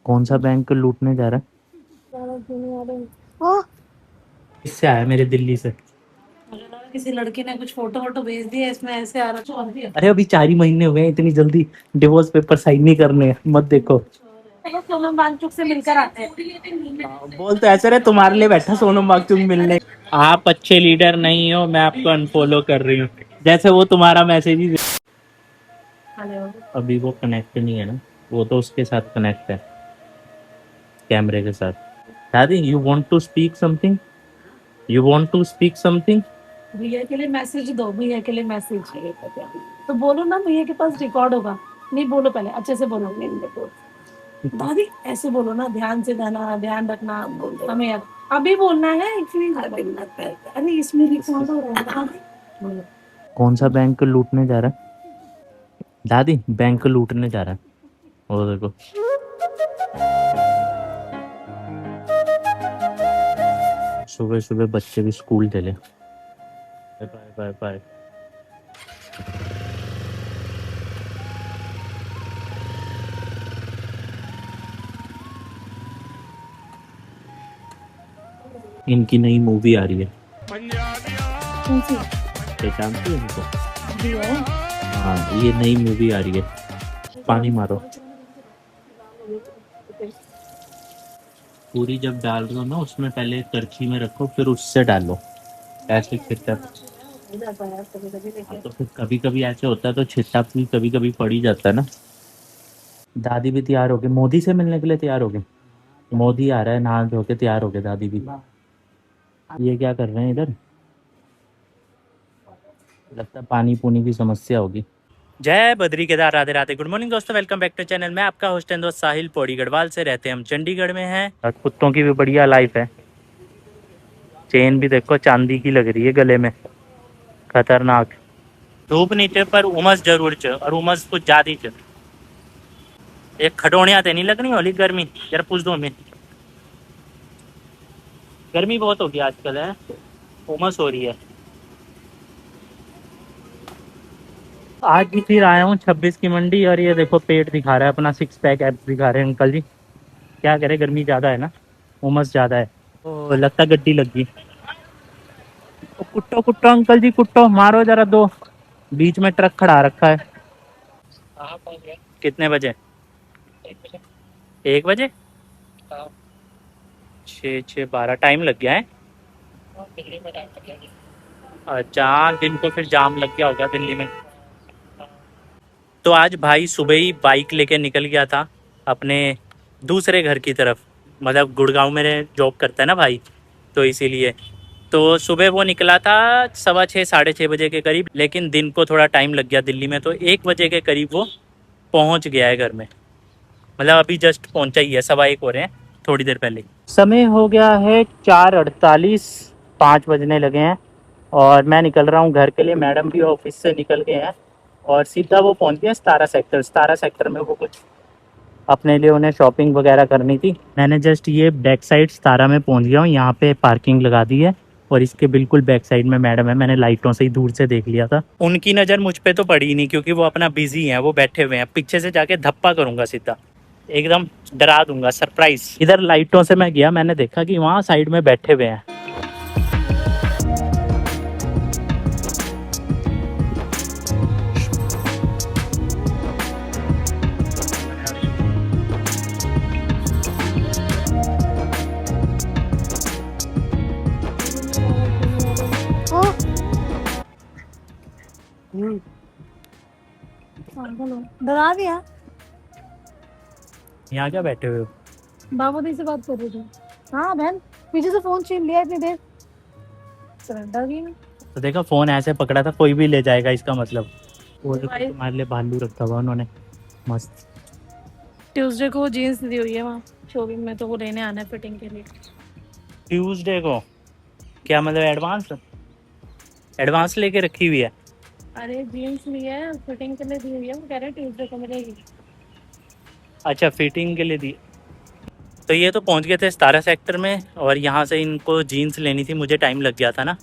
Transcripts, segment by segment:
कौन सा बैंक लूटने जा रहा है? इससे आया मेरे दिल्ली से। किसी लड़की ने कुछ फोटो वोटो भेज दिया इसमें ऐसे आ रहा है। अरे अभी 4 ही महीने हुए हैं, इतनी जल्दी डिवोर्स पेपर साइन नहीं करने, मत देखो। चलो सोनम वांगचुक से मिलकर आते हैं। बोल तो ऐसे रहे तुम्हारे लिए बैठा सोनम वांगचुक मिलने। आप अच्छे लीडर नहीं हो, मैं आपको अनफॉलो कर रही हूँ, जैसे वो तुम्हारा मैसेज ही। अभी वो कनेक्ट नहीं है ना, वो तो उसके साथ कनेक्ट है, कैमरे के साथ। दादी you want to speak something, you want to speak something. भैया के लिए मैसेज दो, भैया के लिए मैसेज तो बोलो ना, भैया के पास रिकॉर्ड होगा। नहीं बोलो, पहले अच्छे से बोलो। दादी ऐसे बोलो ना, ध्यान से गाना, ध्यान रखना हमें याद। अभी बोलना है अरे इसमें रिकॉर्ड हो रहा है। कौन सा बैंक लूटने जा रहा है? दादी बैंक लूटने जा रहा है, वो देखो। सुबह सुबह बच्चे भी स्कूल चले। Bye bye bye. इनकी नई मूवी आ रही है। कौन सी? जानती है इनको? हाँ ये नई मूवी आ रही है। पानी मारो। पूरी जब डाल रहे हो ना, उसमें पहले करछी में रखो, फिर उससे डालो, ऐसे छिट्टा। हाँ, तो फिर कभी कभी ऐसे होता है तो छिट्टा भी कभी कभी पड़ ही जाता है ना। दादी भी तैयार हो गई, मोदी से मिलने के लिए तैयार हो गए। मोदी आ रहा है, नहा धो के तैयार हो गए दादी भी। ये क्या कर रहे हैं इधर? लगता है पानी पुनी की समस्या होगी। जय बद्री केदार, राधे राधे। गुड मॉर्निंग दोस्तों, वेलकम बैक टू चैनल। मैं आपका होस्ट एंड दोस्त साहिल पौड़ी गढ़वाल से। रहते हैं हम चंडीगढ़ में हैं। और कुत्तों की भी बढ़िया लाइफ है। चेन भी देखो चांदी की लग रही है गले में, खतरनाक। धूप नहीं थे पर उमस जरूर च, और उमस कुछ ज्यादा च। एक खडोनिया तो नहीं लग रही होली गर्मी, जरा पूछ दो हमें। गर्मी बहुत होगी आजकल है, उमस हो रही है। आज भी फिर आया हूँ 26 की मंडी, और ये देखो पेट दिखा रहा है अपना, 6 पैक एब्स दिखा रहे हैं अंकल जी। क्या करे, गर्मी ज्यादा है ना, उमस ज्यादा है। तो लगता गड्डी लग गई। तो कुट्टो कुट्टो अंकल जी, कुट्टो मारो जरा दो। बीच में ट्रक खड़ा रखा है। कितने बजे? 1 बजे? 6 6 12 टाइम लग गया है। अच्छा दिन को फिर जाम लग गया होगा दिल्ली में। तो आज भाई सुबह ही बाइक लेके निकल गया था अपने दूसरे घर की तरफ। मतलब गुड़गांव में जॉब करता है ना भाई, तो इसीलिए। तो सुबह वो निकला था 6:15 6:30 बजे के करीब, लेकिन दिन को थोड़ा टाइम लग गया दिल्ली में, तो 1 बजे के करीब वो पहुंच गया है घर में। मतलब अभी जस्ट पहुंचा ही है, 1:15 हो रहे हैं, थोड़ी देर पहले। समय हो गया है 4:48, 5 बजने लगे हैं। और मैं निकल रहा हूँ घर के लिए। मैडम भी ऑफिस से निकल गए हैं और सीधा वो पहुंच गया 17 सेक्टर। 17 सेक्टर में वो कुछ अपने लिए उन्हें शॉपिंग वगैरह करनी थी। मैंने जस्ट ये बैक साइड 17 में पहुंच गया हूँ। यहाँ पे पार्किंग लगा दी है और इसके बिल्कुल बैक साइड में मैडम है। मैंने लाइटों से ही दूर से देख लिया था। उनकी नज़र मुझ पे तो पड़ी ही नहीं, क्योंकि वो अपना बिजी है, वो बैठे हुए हैं। पीछे से जाके धप्पा करूंगा सीधा, एकदम डरा दूंगा, सरप्राइज। इधर लाइटों से मैं गया, मैंने देखा कि वहाँ साइड में बैठे हुए हैं। डरा दिया। यहाँ क्या बैठे हुए हो? बाबू दी से बात कर रही थी। हाँ बहन, पीछे से फोन छीन लिया इतनी देर, सरेंडर भी नहीं। तो देखा, फोन ऐसे पकड़ा था, कोई भी ले जाएगा इसका मतलब। वो देखो तुम्हारे लिए भालू रखा हुआ उन्होंने, मस्त। ट्यूसडे को जीन्स दी हुई है वहाँ शोरूम में, तो वो लेने आना है फिटिंग के लिए। ट्यूसडे को? क्या मतलब एडवांस? एडवांस लेके रखी हुई है? अरे जीन्स ली है, फिटिंग के लिए दी हुई है, वो कह रहे हैं ट्यूसडे को मिलेगी। अच्छा फिटिंग के लिए दी। तो ये तो पहुंच गए थे 17 सेक्टर में, और यहाँ से इनको जीन्स लेनी थी। मुझे टाइम लग गया था ना,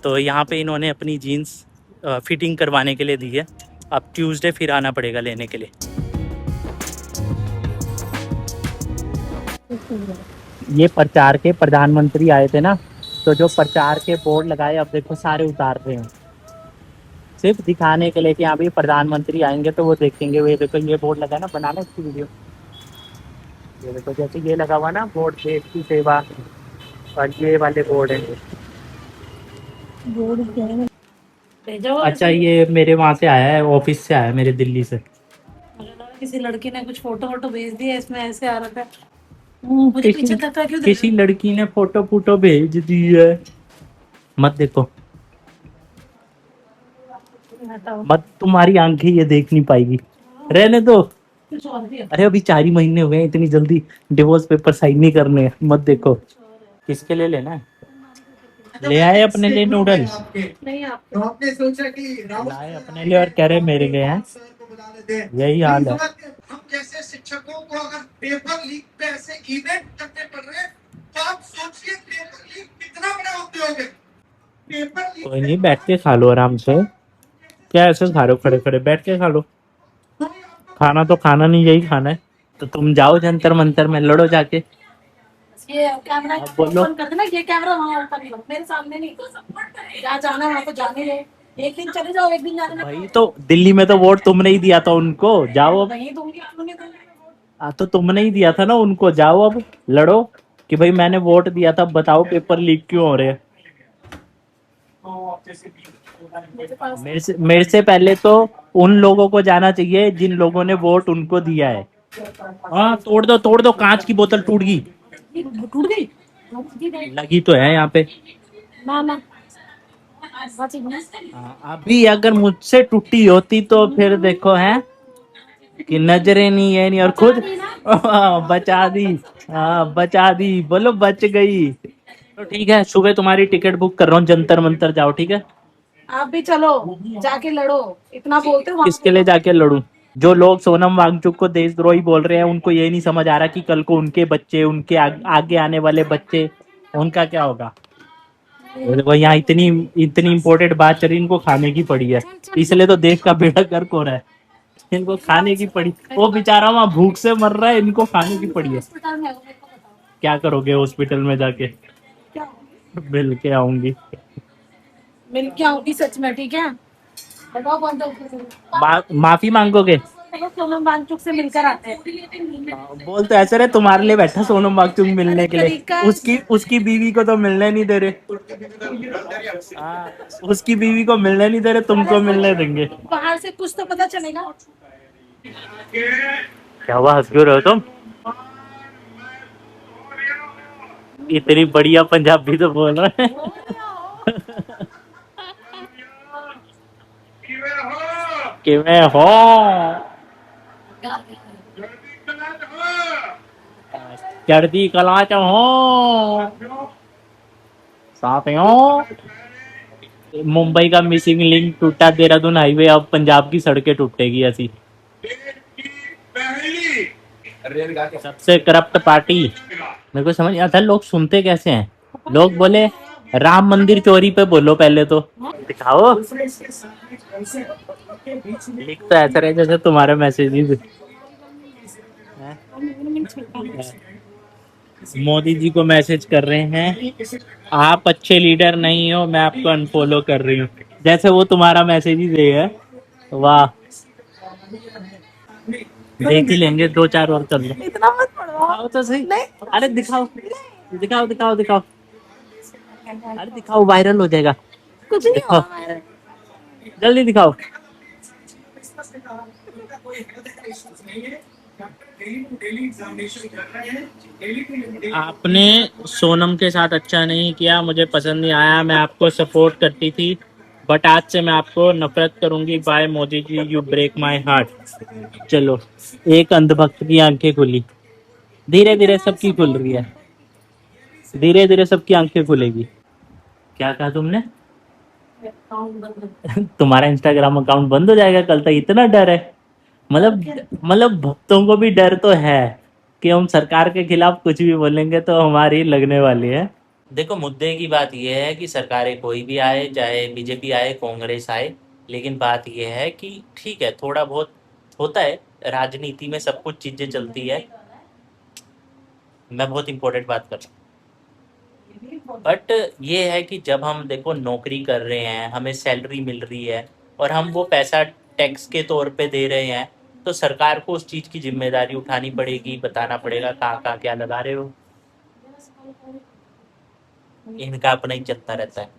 तो यहाँ पे इन्होंने अपनी जीन्स फिटिंग करवाने के लिए दी है। अब ट्यूसडे फिर आना पड़ेगा लेने के लिए। ये प्रचार के प्रधानमंत्री आए थे ना, तो जो प्रचार के बोर्ड लगाए अब देखो सारे उतार रहे हैं, सिर्फ दिखाने के लिए कि हाँ भाई प्रधानमंत्री आएंगे तो वो देखेंगे। वो ये देखो ये बोर्ड लगा ना, बनाना इसकी वीडियो। ये देखो जैसे ये लगा हुआ ना बोर्ड, देश की सेवा, और ये वाले बोर्ड है। बोर्ड क्या है? भेजो अच्छा, ऐसे। ये मेरे वहाँ से आया है, ऑफिस से आया है, मेरे दिल्ली से। मुझे लगा किसी लड़की ने कुछ फोटो वोटो भेज दिया, इसमें ऐसे आ रहा था। मुझे किसी पीछे धक्का क्यों दे रहे किसी हो? लड़की ने फोटो फोटो भेज दी है। मत देखो, हटाओ। मत, तुम्हारी आंखें ये देख नहीं पाएगी, रहने दो। कुछ और भी है। अरे अभी 4 ही महीने हुए हैं, इतनी जल्दी डिवोर्स पेपर साइन नहीं करने हैं, मत देखो। किसके लिए लेना है? ले आए अपने लिए नूडल्स, नहीं आप तो आपने सोचा कि राहुल लाए सर अपने लिए और कह रहे मेरे लिए हैं। सर को बुला लेते हैं। यही हाल है। हम जैसे शिक्षकों को अगर पेपर लीक पे ऐसे इवेंट करने पड़ रहे हैं, तो आप सोचिए पेपर लीक कितना बड़ा उद्योग है। पेपर लीक कोई नहीं, बैठ के खा लो आराम से। क्या ऐसे खा रहे हो खड़े खड़े? बैठ के खा लो। खाना तो खाना नहीं, यही खाना है। तो तुम जाओ जंतर मंतर में लड़ो जाके। ये कैमरा अब बोलो। ओपन कर देना, ये कैमरा वहाँ ओपन करो, मेरे सामने नहीं। जहाँ जाना है वहाँ तो जाने दे। एक दिन चले जाओ, एक दिन जाने दो। भाई तो दिल्ली में तो वोट तुमने ही दिया था उनको, जाओ अब। नहीं दूंगी, क्यों नहीं दूंगी? तो तुमने ही दिया था ना उनको, जाओ अब लड़ो कि भाई मैंने वोट दिया था, बताओ पेपर लीक क्यों हो रहे हैं। मेरे पास मेरे से पहले तो उन लोगों को जाना चाहिए जिन लोगों ने वोट उनको दिया है। हाँ, तोड़ दो, कांच की बोतल टूट गई। ये टूट गई। टूट गई। लगी तो है यहाँ पे। ना ना, बच गई। हाँ, अभी अगर मुझसे टूटी होती तो फिर देखो है कि नजरें नहीं है नहीं, और खुद बचा दी। हाँ बचा दी, बोलो बच गई। तो ठीक है, सुबह तुम्हारी टिकट बुक कर रहा हूँ, जंतर मंतर जाओ, ठीक है। आप भी चलो, जाके लड़ो। इतना बोलते हो वहाँ किसके लिए जाके लड़ूं? जो लोग सोनम वांगचुक को देशद्रोही बोल रहे हैं, उनको ये नहीं समझ आ रहा कि कल को उनके बच्चे, उनके आगे आने वाले बच्चे, उनका क्या होगा। वो देखो यहाँ इतनी इतनी इम्पोर्टेंट बात चली, इनको खाने की पड़ी है, इसलिए तो देश का बेड़ा गर्क हो रहा है। इनको खाने की पड़ी, वो बेचारा वहाँ भूख से मर रहा है, इनको खाने की पड़ी है। हॉस्पिटल में है, वो मेरे को बताओ। क्या करोगे हॉस्पिटल में जाके? क्या मिल के आऊंगी। मिल के आऊंगी सच में, ठीक है। बताओ कौन सा माफी मांगोगे? चलो सोनम वांगचुक से मिलकर आते हैं। बोल तो ऐसे रहे, तुम्हारे लिए बैठा सोनम वांगचुक मिलने के लिए। तरीका उसकी उसकी बीवी को तो मिलने नहीं दे रहे। हाँ, उसकी बीवी को मिलने नहीं दे रहे, तुमको मिलने देंगे। बाहर से कुछ तो पता चलेगा। क्या हुआ, हंस क्यों रहे हो तुम? इतनी बढ़िया पंजाबी तो बोल रहे हैं। कि मैं हो चढ़ती कला च हो साथियों। मुंबई का मिसिंग लिंक टूटा, देहरादून हाईवे, अब पंजाब की सड़कें टूटेगी ऐसी। सबसे करप्ट पार्टी। मेरे को समझ नहीं आता लोग सुनते कैसे हैं। लोग बोले राम मंदिर चोरी पे बोलो पहले तो दिखाओ। लिख तो ऐसा रहे जैसे तुम्हारे मैसेजेस मोदी जी को मैसेज कर रहे हैं, आप अच्छे लीडर नहीं हो, मैं आपको अनफॉलो कर रही हूँ, जैसे वो तुम्हारा मैसेज ही दे है। वाह, देख ही लेंगे, 2-4 और कर लो। इतना मत पढ़ो। दिखाओ तो सही। नहीं। अरे दिखाओ, दिखाओ दिखाओ दिखाओ। अरे दिखाओ, वायरल हो जाएगा। कुछ नहीं दिखाओ, होगा मेरे। जल्दी दिखाओ। आपने सोनम के साथ अच्छा नहीं किया, मुझे पसंद नहीं आया, मैं आपको सपोर्ट करती थी, बट आज से मैं आपको नफरत करूंगी। Bye Modi ji, you break my heart. चलो, एक अंधभक्त की आंखें खुली, धीरे धीरे सबकी खुल रही है, धीरे धीरे सबकी आंखें खुलेगी। क्या कहा तुमने? तुम्हारा इंस्टाग्राम अकाउंट बंद हो जाएगा कल तक, इतना डर है? मतलब भक्तों को भी डर तो है कि हम सरकार के खिलाफ कुछ भी बोलेंगे तो हमारी लगने वाली है। देखो, मुद्दे की बात यह है कि सरकारें कोई भी आए, चाहे बीजेपी आए, कांग्रेस आए, लेकिन बात यह है कि ठीक है, थोड़ा बहुत होता है, राजनीति में सब कुछ चीज़ें चलती है। मैं बहुत इंपॉर्टेंट बात कर रहा ये भी हूँ। बट ये है कि जब हम देखो नौकरी कर रहे हैं, हमें सैलरी मिल रही है और हम वो पैसा टैक्स के तौर पे दे रहे हैं, तो सरकार को उस चीज़ की जिम्मेदारी उठानी पड़ेगी, बताना पड़ेगा कहाँ कहाँ क्या लगा रहे हो। इनका अपना ही चलता रहता है।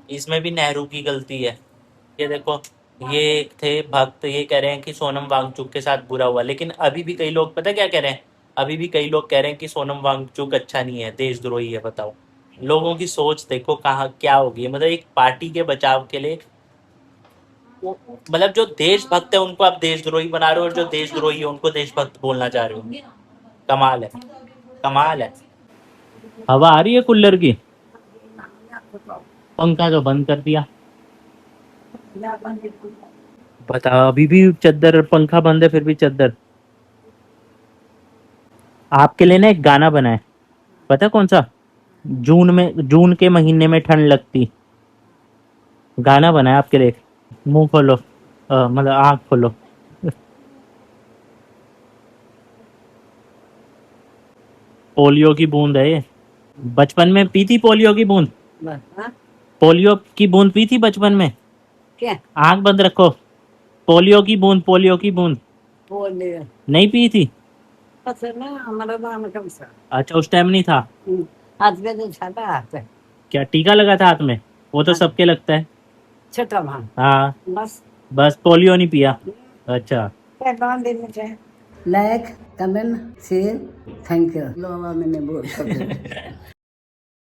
इसमें भी नेहरू की गलती है। ये देखो, ये एक थे भक्त, ये कह रहे हैं कि सोनम वांगचुक के साथ बुरा हुआ, लेकिन अभी भी कई लोग पता क्या कह रहे हैं, अभी भी कई लोग कह रहे हैं कि सोनम वांगचुक अच्छा नहीं है, देशद्रोही है। बताओ, लोगों की सोच देखो कहाँ क्या होगी। मतलब एक पार्टी के बचाव के लिए मतलब जो देशभक्त है उनको आप देशद्रोही बना रहे हो, और जो देशद्रोही है उनको देशभक्त बोलना चाह रहे हो। कमाल है, कमाल है। हवा आ रही है कूलर की, पंखा तो बंद कर दिया। बताओ, अभी भी चद्दर, पंखा बंद है फिर भी चद्दर। आपके लिए ना एक गाना बना है, पता है कौन सा? जून के महीने में ठंड लगती, गाना बना है आपके लिए। मुंह खोलो, मतलब आँख खोलो। पोलियो की बूंद है ये। बचपन में पी थी पोलियो की बूंद? पोलियो की बूंद पी थी बचपन में? क्या आंख बंद रखो। पोलियो की बूंद, पोलियो की बूंद बोले नहीं पी थी? ना हमारा नाम कम सा अच्छा, उस टाइम नहीं था। हाथ में तो छाता हाथ है क्या टीका लगा था हाथ में? वो तो हाँ। सबके लगता है। छोटा भान हाँ, बस बस पोलियो नहीं पिया। अच्छा, पैगाम देने चाहिए like comment share thank you लो मैंने बोल